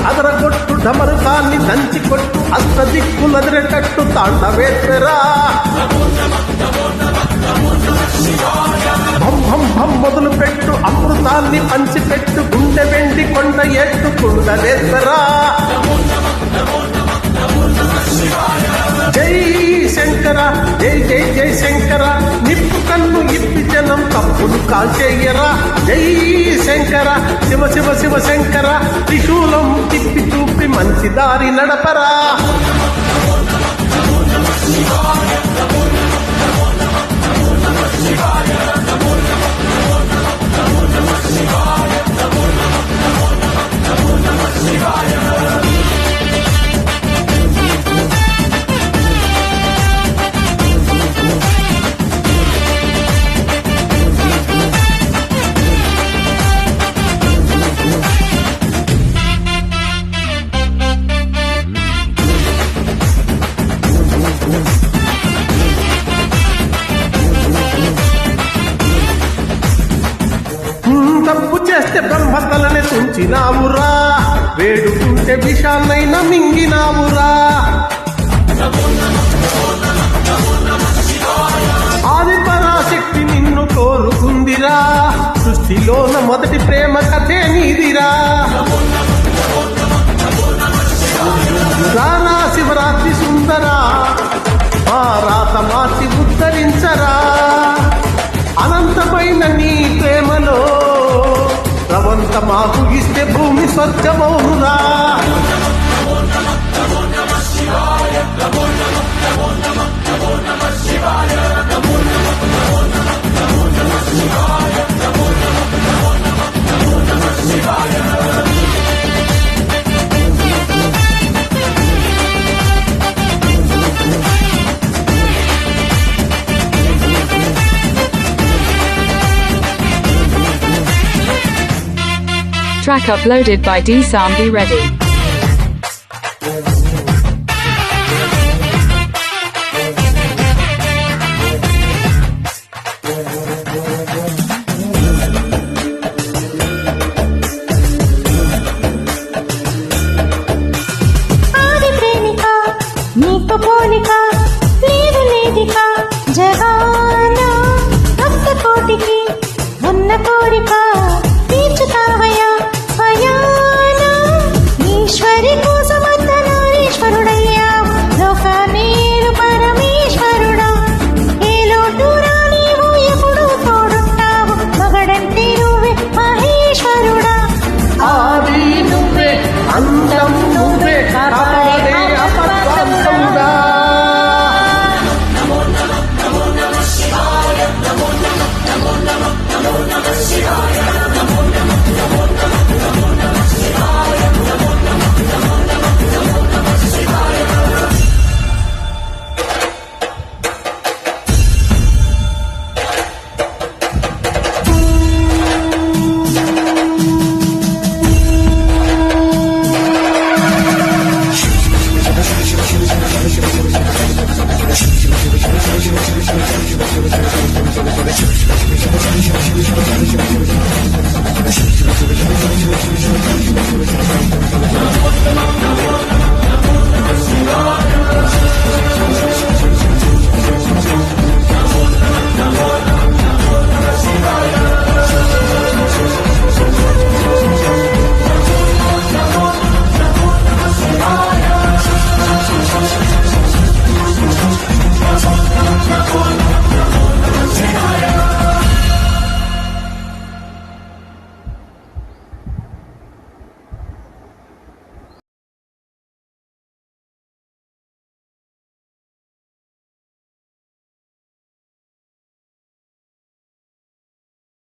అదరగొట్టు డమరుకాన్ని దంచి కొట్టు అష్టదిక్కులదిరేటట్టు తాండవేశ్వరా భం భం భం మొదలు పెట్టు అమృతాన్ని పంచిపెట్టు గుండె వెండి కొండ ఎట్టు కుండలేశ్వరా జై శంకర జై జై జై శంకర నిప్పు కన్ను ఇప్పి జనం తప్పులు కాల్చేయరా జై శంకర శివ శివ శివ శంకర త్రిశూలం తిప్పి చూపి మంచి దారి నడపరా తప్పు చేస్తే బ్రహ్మతలని తుంచినావురా వేడుకుంటే విషాన్నైనా మింగినావురా ఆది పరాశక్తి నిన్ను కోరుకుందిరా సృష్టిలోన మొదటి ప్రేమ కథే నీదిరా రానా శివరాత్రి సుందరా మా రాత మార్చి ఉద్ధరించరా అనంతమైన నీ ప్రేమలో రవంత మాకు ఇస్తే భూమి స్వర్గమౌనురా Track uploaded by D-Sam. Be ready. ఆది ప్రేమిక నీకు పోలిక లేదు లేదిక జగాన భక్త కోటికి ఉన్న కోరిక తీర్చుతావయ్యా ఈశ్వరి కోసమంతనారీశ్వరుడయ్యా లోకమేలు పరమేశ్వరుడా ఏ లోటు నీవు ఎప్పుడు తోడుంటావు మగడంటే నువ్వే మహేశ్వరుడా ఆది నువ్వే అంతం నువ్వే కాపాడే అపద్వంతంగా